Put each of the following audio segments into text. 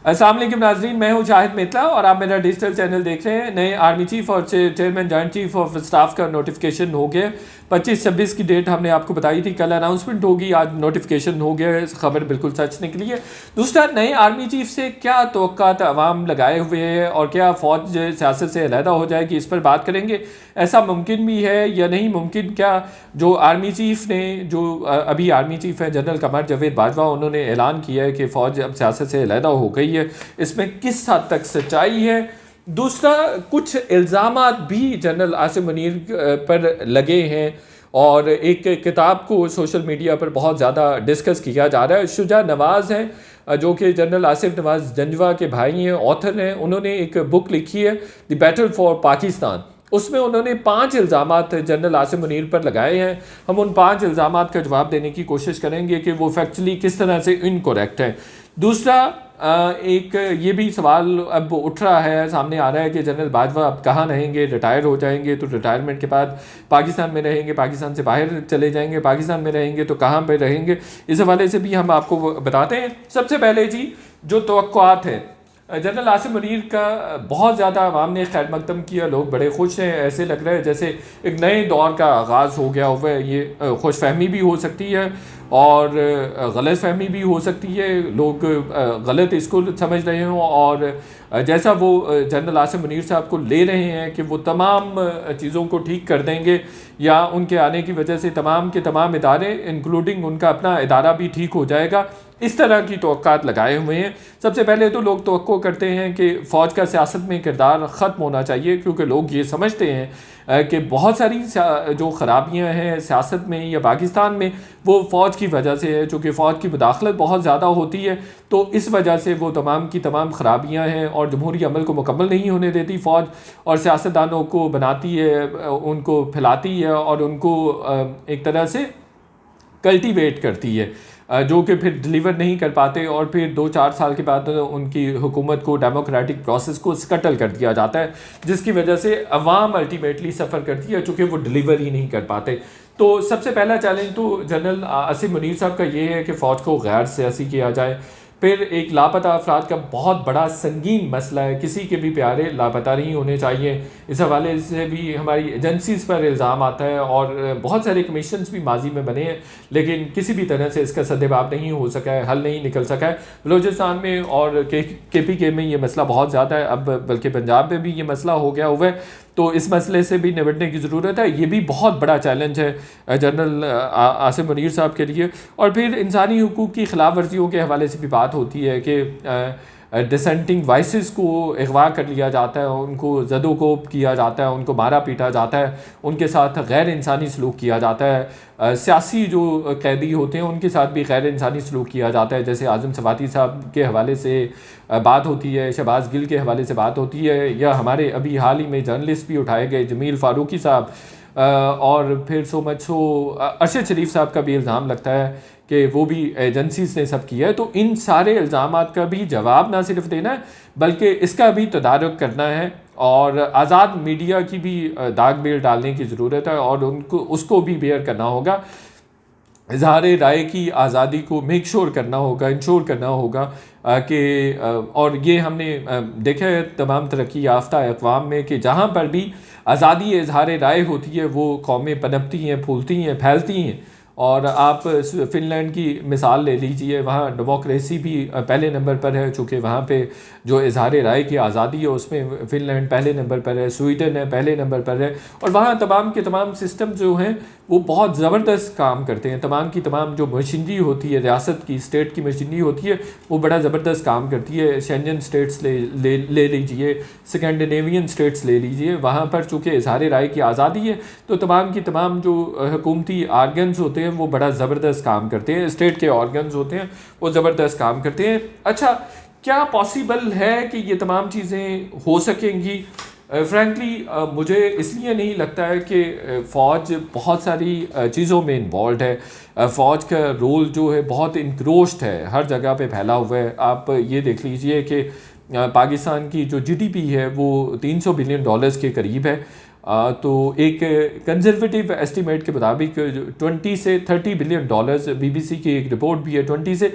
अस्सलाम वालेकुम नाजरीन, मैं हूं शाहिद मित्तला और आप मेरा डिजिटल चैनल देख रहे हैं। नए आर्मी चीफ और chairman joint chief of staff का नोटिफिकेशन हो गया। 25-26 की डेट हमने आपको बताई थी, कल अनाउंसमेंट होगी, आज नोटिफिकेशन हो गया है। खबर बिल्कुल सच निकली है। दूसरा, नए आर्मी चीफ से क्या तवक्कात अवाम लगाए हुए हैं और क्या फ़ौज सियासत से अलहदा हो जाएगी, इस पर बात करेंगे। ऐसा मुमकिन भी है या नहीं मुमकिन? क्या जो आर्मी चीफ ने, जो अभी आर्मी चीफ है जनरल कमर जावेद बाजवा, उन्होंने ऐलान किया है कि फ़ौज अब सियासत से अलहदा हो गई है, इसमें किस हद तक सच्चाई है? दूसरा, कुछ इल्ज़ामात भी जनरल आसिम मुनीर पर लगे हैं और एक किताब को सोशल मीडिया पर बहुत ज़्यादा डिस्कस किया जा रहा है। शुजा नवाज़ हैं जो कि जनरल आसिफ नवाज़ जंजवा के भाई हैं, ऑथर हैं। उन्होंने एक बुक लिखी है द बैटल फॉर पाकिस्तान। उसमें उन्होंने 5 इल्ज़ामात जनरल आसिम मुनीर पर लगाए हैं। हम उन 5 इल्ज़ामात का जवाब देने की कोशिश करेंगे कि वो फैक्चुअली किस तरह से इनकरेक्ट है। दूसरा, एक ये भी सवाल अब उठ रहा है, सामने आ रहा है कि जनरल बाजवा अब कहाँ रहेंगे, रिटायर हो जाएंगे तो रिटायरमेंट के बाद पाकिस्तान में रहेंगे, पाकिस्तान से बाहर चले जाएंगे, पाकिस्तान में रहेंगे तो कहाँ पे रहेंगे। इस हवाले से भी हम आपको बताते हैं। सबसे पहले जी, जो तवक्कुआत है जनरल आसिम मुनीर का, बहुत ज़्यादा आवाम ने खैर मकदम किया, लोग बड़े खुश हैं। ऐसे लग रहा है जैसे एक नए दौर का आगाज़ हो गया हुआ है। ये खुश फहमी भी हो सकती है और गलत फहमी भी हो सकती है, लोग गलत इसको समझ रहे हों। और जैसा वो जनरल आसिम मुनीर साहब को ले रहे हैं कि वो तमाम चीज़ों को ठीक कर देंगे या उनके आने की वजह से तमाम के तमाम इदारे इंक्लूडिंग उनका अपना इदारा भी ठीक हो जाएगा, इस तरह की तवक्कात लगाए हुए हैं। सबसे पहले तो लोग तवक्को करते हैं कि फ़ौज का सियासत में किरदार ख़त्म होना चाहिए, क्योंकि लोग ये समझते हैं कि बहुत सारी जो ख़राबियाँ हैं सियासत में या पाकिस्तान में, वो फ़ौज की वजह से है। चूँकि फ़ौज की मुदाखलत बहुत ज़्यादा होती है तो इस वजह से वो तमाम की तमाम ख़राबियाँ हैं और जमहूरी अमल को मुकम्मल नहीं होने देती फ़ौज, और सियासतदानों को बनाती है, उनको फैलाती है और उनको एक तरह से कल्टीवेट करती है, जो कि फिर डिलीवर नहीं कर पाते और फिर 2-4 साल के बाद उनकी हुकूमत को, डेमोक्रेटिक प्रोसेस को स्कटल कर दिया जाता है, जिसकी वजह से अवाम अल्टीमेटली सफ़र करती है, चूँकि वो डिलीवर ही नहीं कर पाते। तो सबसे पहला चैलेंज तो जनरल आसिम मुनीर साहब का ये है कि फ़ौज को गैर सियासी किया जाए। फिर एक लापता अफराद का बहुत बड़ा संगीन मसला है, किसी के भी प्यारे लापता नहीं होने चाहिए। इस हवाले से भी हमारी एजेंसीज़ पर इल्ज़ाम आता है और बहुत सारे कमीशंस भी माजी में बने हैं, लेकिन किसी भी तरह से इसका सद्देबाब नहीं हो सका है, हल नहीं निकल सका है। बलूचिस्तान में और KPK में ये मसला बहुत ज़्यादा है, अब बल्कि पंजाब में भी ये मसला हो गया हुआ है, तो इस मसले से भी निपटने की ज़रूरत है। ये भी बहुत बड़ा चैलेंज है जनरल आसिम मुनीर साहब के लिए। और फिर इंसानी हुकूक की खिलाफ वर्जियों के हवाले से भी बात होती है कि डिसेंटिंग वाइसेस को अगवा कर लिया जाता है, उनको ज़दोकोब किया जाता है, उनको मारा पीटा जाता है, उनके साथ गैर इंसानी सलूक किया जाता है। सियासी जो कैदी होते हैं उनके साथ भी गैर इंसानी सलूक किया जाता है, जैसे आज़म सवाती साहब के हवाले से बात होती है, शहबाज गिल के हवाले से बात होती है, या हमारे अभी हाल ही में जर्नलिस्ट भी उठाए गए जमील फ़ारूकी साहब, और फिर अरशद शरीफ साहब का भी इल्ज़ाम लगता है कि वो भी एजेंसीज ने सब किया है। तो इन सारे इल्ज़ामात का भी जवाब ना सिर्फ देना है बल्कि इसका भी तदारुक करना है और आज़ाद मीडिया की भी दाग बेल डालने की ज़रूरत है और उसको भी बेयर करना होगा। इज़हार राय की आज़ादी को मेक श्योर करना होगा, इंश्योर करना होगा कि और ये हमने देखा है तमाम तरक्की याफ्ता अक़वाम में कि जहाँ पर भी आज़ादी इज़हार राय होती है वो कौमें पनपती हैं, फूलती हैं, फैलती हैं। और आप फ़िनलैंड की मिसाल ले लीजिए, वहाँ डेमोक्रेसी भी पहले नंबर पर है, चूँकि वहाँ पे जो इज़हार राय की आज़ादी है उसमें फ़िनलैंड पहले नंबर पर है, स्वीडन है पहले नंबर पर है, और वहाँ तमाम के तमाम सिस्टम जो हैं वो बहुत ज़बरदस्त काम करते हैं। तमाम की तमाम जो मशीनरी होती है, रियासत की, स्टेट की मशीनरी होती है, वो बड़ा ज़बरदस्त काम करती है। शेंजन स्टेट्स ले लीजिए, स्कैंडिनेवियन स्टेट्स ले लीजिए, वहाँ पर चूँकि इज़हार राय की आज़ादी है तो तमाम की तमाम जो हुकूमती आर्गन्स होते हैं वो बड़ा ज़बरदस्त काम करते हैं, स्टेट के ऑर्गन्स होते हैं वो ज़बरदस्त काम करते हैं। अच्छा, क्या पॉसिबल है कि ये तमाम चीज़ें हो सकेंगी? फ्रैंकली मुझे इसलिए नहीं लगता है कि फ़ौज बहुत सारी चीज़ों में इन्वॉल्व है। फ़ौज का रोल जो है बहुत इंक्रोच्ड है, हर जगह पे फैला हुआ है। आप ये देख लीजिए कि पाकिस्तान की जो GDP है वो $300 बिलियन के करीब है तो एक कंजर्वेटिव एस्टीमेट के मुताबिक 20 से 30 बिलियन डॉलर्स, BBC की एक रिपोर्ट भी है, 20 से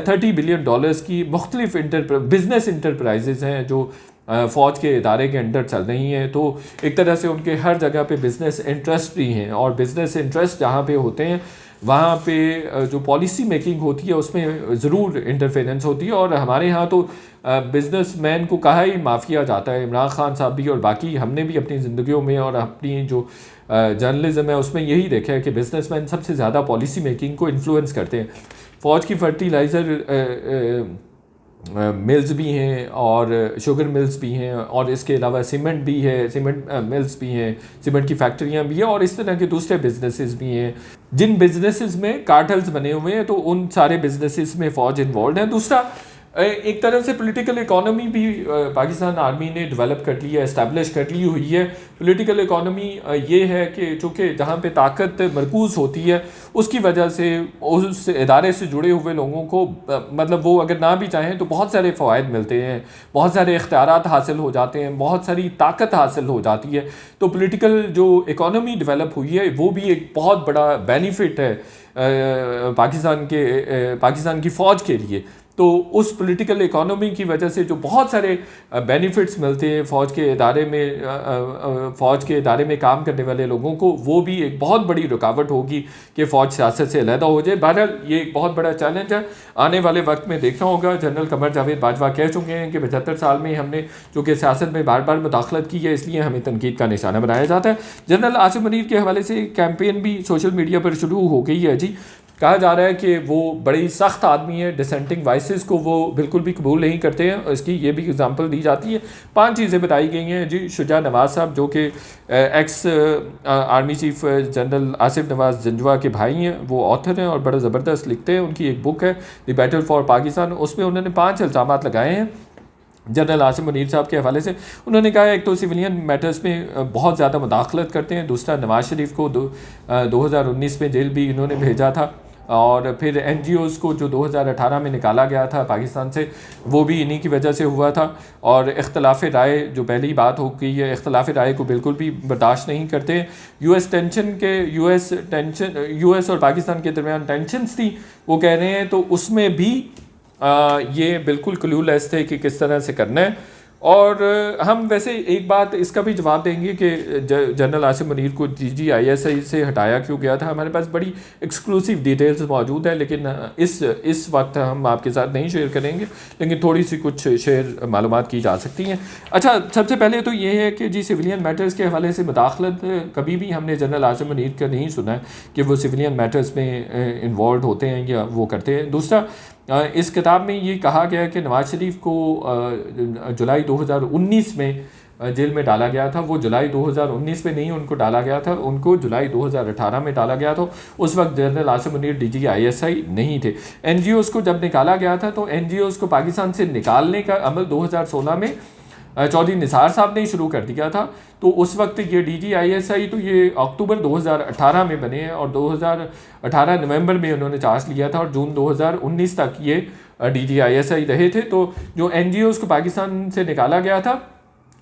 30 बिलियन डॉलर्स की मुख्तलिफ बिजनेस इंटरप्राइजेज़ हैं जो फ़ौज के इदारे के अंडर चल रही हैं। तो एक तरह से उनके हर जगह पे बिज़नेस इंटरेस्ट भी हैं, और बिज़नेस इंटरेस्ट जहाँ पे होते हैं वहाँ पे जो पॉलिसी मेकिंग होती है उसमें ज़रूर इंटरफेरेंस होती है। और हमारे यहाँ तो बिजनेसमैन को कहा ही माफिया जाता है। इमरान खान साहब भी और बाकी हमने भी अपनी ज़िंदगियों में और अपनी जो जर्नलिज्म है उसमें यही देखा है कि बिजनेसमैन सबसे ज़्यादा पॉलिसी मेकिंग को इन्फ्लुएंस करते हैं। फ़ौज की फर्टिलाइज़र मिल्स भी हैं और शुगर मिल्स भी हैं, और इसके अलावा सीमेंट भी है, सीमेंट मिल्स भी हैं, सीमेंट की फैक्ट्रियां भी हैं, और इस तरह के दूसरे बिजनेसेस भी हैं जिन बिजनेसेस में कार्टल्स बने हुए हैं। तो उन सारे बिजनेसेस में फ़ौज इन्वॉल्व है। दूसरा, एक तरह से पॉलिटिकल इकोनॉमी भी पाकिस्तान आर्मी ने डेवलप कर ली है, इस्टेब्लिश कर ली हुई है। पॉलिटिकल इकोनॉमी ये है कि चूँकि जहाँ पे ताकत मरकूज़ होती है उसकी वजह से उस इदारे से जुड़े हुए लोगों को मतलब वो अगर ना भी चाहें तो बहुत सारे फ़वाइद मिलते हैं, बहुत सारे इख्तियारात हासिल हो जाते हैं, बहुत सारी ताकत हासिल हो जाती है। तो पॉलिटिकल जो इकोनॉमी डेवलप हुई है वो भी एक बहुत बड़ा बेनिफिट है पाकिस्तान की फ़ौज के लिए। तो उस पॉलिटिकल इकोनॉमी की वजह से जो बहुत सारे बेनिफिट्स मिलते हैं फ़ौज के इदारे में काम करने वाले लोगों को, वो भी एक बहुत बड़ी रुकावट होगी कि फ़ौज सियासत से अलहदा हो जाए। बहरहाल ये एक बहुत बड़ा चैलेंज है, आने वाले वक्त में देखना होगा। जनरल कमर जावेद बाजवा कह चुके हैं कि 75 साल में हमने चूँकि सियासत में बार बार मुदाखलत की है, इसलिए हमें तनकीद का निशाना बनाया जाता है। जनरल आसिफ मुनीर के हवाले से कैंपेन भी सोशल मीडिया पर शुरू हो गई है जी। कहा जा रहा है कि वो बड़ी सख्त आदमी है, डिसेंटिंग वॉइसेस को वो बिल्कुल भी कबूल नहीं करते हैं। इसकी ये भी एग्जांपल दी जाती है। 5 चीज़ें बताई गई हैं जी। शुजा नवाज़ साहब जो कि ex army chief general Asif Nawaz Janjua के भाई हैं, वो ऑथर हैं और बड़ा ज़बरदस्त लिखते हैं। उनकी एक बुक है द बैटल फॉर पाकिस्तान, उसमें उन्होंने 5 इल्ज़ामात लगाए हैं जनरल आसिफ मुनीर साहब के हवाले से। उन्होंने कहा एक तो सिविलियन मैटर्स में बहुत ज़्यादा मुदाखलत करते हैं, दूसरा नवाज शरीफ को 2019 में जेल भी इन्होंने भेजा था, और फिर NGOs को जो 2018 में निकाला गया था पाकिस्तान से वो भी इन्हीं की वजह से हुआ था। और इख्तलाफ राय जो पहली बात हो गई है, इख्तलाफ राय को बिल्कुल भी बर्दाश्त नहीं करते। यूएस और पाकिस्तान के दरमियान टेंशन्स थी, वो कह रहे हैं, तो उसमें भी ये बिल्कुल क्लूलेस थे कि किस तरह से करना है। और हम वैसे एक बात इसका भी जवाब देंगे कि जनरल आसिफ मुनीर को DGISI से हटाया क्यों गया था। हमारे पास बड़ी एक्सक्लूसिव डिटेल्स मौजूद है, लेकिन इस वक्त हम आपके साथ नहीं शेयर करेंगे, लेकिन थोड़ी सी कुछ शेयर मालूमात की जा सकती हैं। अच्छा, सबसे पहले तो ये है कि जी सिविलियन मैटर्स के हवाले से मुदाखलत कभी भी हमने जनरल आसिफ मुनीर का नहीं सुना है कि वो सिविलियन मैटर्स में इन्वॉल्व होते हैं या वो करते हैं। दूसरा, इस किताब में ये कहा गया कि नवाज शरीफ को जुलाई 2019 में जेल में डाला गया था। वो जुलाई 2019 में नहीं उनको डाला गया था, उनको जुलाई 2018 में डाला गया था। उस वक्त जनरल आसिफ मुनीर DGISI नहीं थे। NGOs को जब निकाला गया था तो NGOs को पाकिस्तान से निकालने का अमल 2016 में चौधरी निसार साहब ने शुरू कर दिया था। तो उस वक्त ये DGISI तो ये अक्टूबर 2018 में बने हैं, और 2018 नवंबर में उन्होंने चार्ज लिया था, और जून 2019 तक ये DGISI रहे थे। तो जो NGOs को पाकिस्तान से निकाला गया था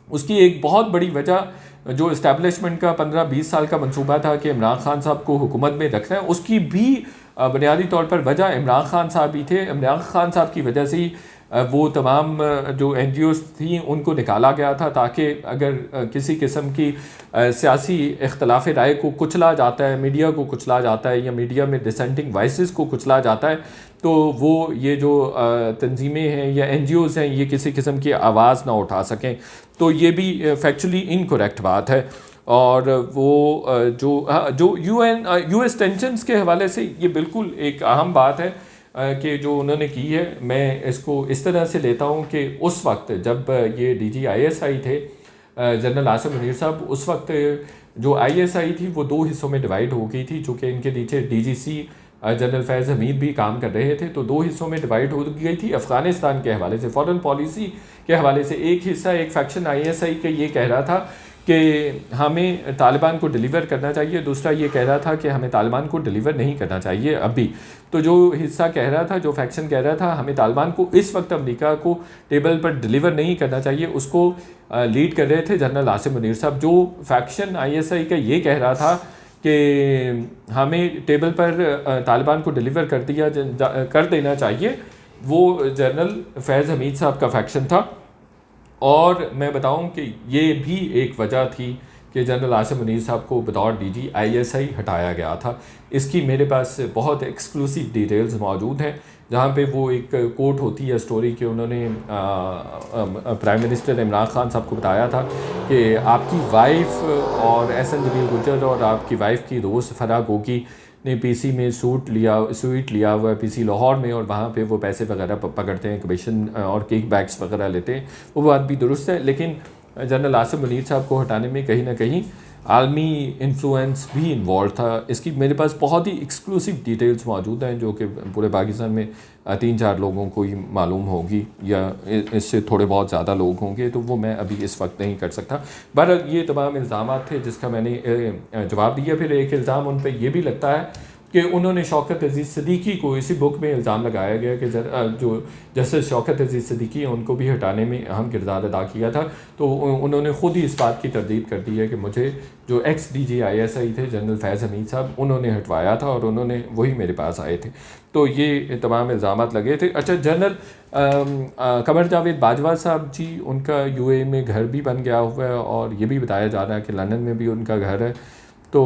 उसकी एक बहुत बड़ी वजह जो इस्टेब्लिशमेंट का 15-20 साल का मंसूबा था कि इमरान खान साहब को हुकूमत में रखना है, उसकी भी बुनियादी तौर पर वजह इमरान खान साहब ही थे। इमरान खान साहब की वजह से ही वो तमाम जो NGOs थी उनको निकाला गया था, ताकि अगर किसी किस्म की सियासी इख्तलाफ राय को कुचला जाता है, मीडिया को कुचला जाता है, या मीडिया में डिसेंटिंग वॉइसेस को कुचला जाता है, तो वो ये जो तंजीमें हैं या NGOs हैं ये किसी किस्म की आवाज़ ना उठा सकें। तो ये भी फैक्चुअली इनकरेक्ट बात है। और वो जो US टेंशन्स के हवाले से ये बिल्कुल एक अहम बात है कि जो उन्होंने की है। मैं इसको इस तरह से लेता हूँ कि उस वक्त जब ये DGISI थे जनरल आसिफ मुनीर साहब, उस वक्त जो ISI थी वो 2 हिस्सों में डिवाइड हो गई थी, चूँकि इनके नीचे DGC जनरल फैज़ हमीद भी काम कर रहे थे। तो 2 हिस्सों में डिवाइड हो गई थी। अफ़गानिस्तान के हवाले से, फॉरेन पॉलिसी के हवाले से एक हिस्सा, एक फैक्शन ISI के ये कह रहा था कि हमें तालिबान को डिलीवर करना चाहिए, दूसरा ये कह रहा था कि हमें तालिबान को डिलीवर नहीं करना चाहिए अभी। तो जो हिस्सा कह रहा था, जो फैक्शन कह रहा था हमें तालिबान को इस वक्त अमेरिका को टेबल पर डिलीवर नहीं करना चाहिए, उसको लीड कर रहे थे जनरल आसिम मुनीर साहब। जो फैक्शन ISI का ये कह रहा था कि हमें टेबल पर तालिबान को डिलीवर कर देना चाहिए, वो जनरल फैज़ हमीद साहब का फैक्शन था। और मैं बताऊं कि ये भी एक वजह थी कि जनरल आसिम मुनीर साहब को बतौर DG ISI हटाया गया था। इसकी मेरे पास बहुत एक्सक्लूसिव डिटेल्स मौजूद हैं, जहाँ पे वो एक कोट होती है स्टोरी कि उन्होंने प्राइम मिनिस्टर इमरान खान साहब को बताया था कि आपकी वाइफ और SN जमील गुज्जर और आपकी वाइफ की दोस्त फराह गोगी ने PC में स्वीट लिया हुआ है PC लाहौर में, और वहाँ पे वो पैसे वगैरह पकड़ते हैं, कमीशन और किक बैक्स वगैरह लेते हैं। वो बात भी दुरुस्त है, लेकिन जनरल आसिम मुनीर साहब को हटाने में कहीं ना कहीं आलमी इन्फ्लुएंस भी इन्वॉल्व था। इसकी मेरे पास बहुत ही एक्सक्लूसिव डिटेल्स मौजूद हैं जो कि पूरे पाकिस्तान में 3-4 लोगों को ही मालूम होगी, या इससे थोड़े बहुत ज़्यादा लोग होंगे, तो वो मैं अभी इस वक्त नहीं कर सकता। बहरहाल ये तमाम इल्ज़ाम थे जिसका मैंने जवाब दिया। फिर एक इल्ज़ाम उन पर यह भी लगता है कि उन्होंने शौकत अजीज़ सिद्दीकी को इसी बुक में इल्ज़ाम लगाया गया कि जो जस्टिस शौकत अजीज़ सिद्दीकी हैं उनको भी हटाने में अहम किरदार अदा किया था। तो उन्होंने ख़ुद ही इस बात की तरदीद कर दी है कि मुझे जो XDG ISI थे जनरल फैज़ हमीद साहब, उन्होंने हटवाया था और उन्होंने वही मेरे पास आए थे। तो ये तमाम इल्ज़ाम लगे थे। अच्छा, जनरल कमर जावेद बाजवा साहब जी, उनका UAE में घर भी बन गया हुआ है और ये भी बताया जा रहा है कि लंदन में भी उनका घर है। तो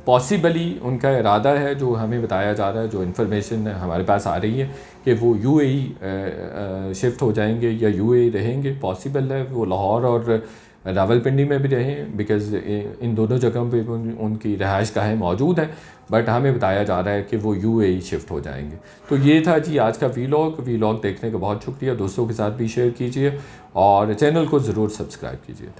पॉसिबली उनका इरादा है, जो हमें बताया जा रहा है, जो इन्फॉर्मेशन हमारे पास आ रही है कि वो UAE शिफ्ट हो जाएंगे या UAE रहेंगे। पॉसिबल है वो लाहौर और रावलपिंडी में भी रहें, बिकॉज़ इन दोनों जगहों पे उनकी रहाइश गाहें मौजूद हैं, बट हमें बताया जा रहा है कि वो UAE शिफ्ट हो जाएंगे। तो ये था जी आज का वीलॉग देखने का बहुत शुक्रिया। दोस्तों के साथ भी शेयर कीजिए और चैनल को ज़रूर सब्सक्राइब कीजिए।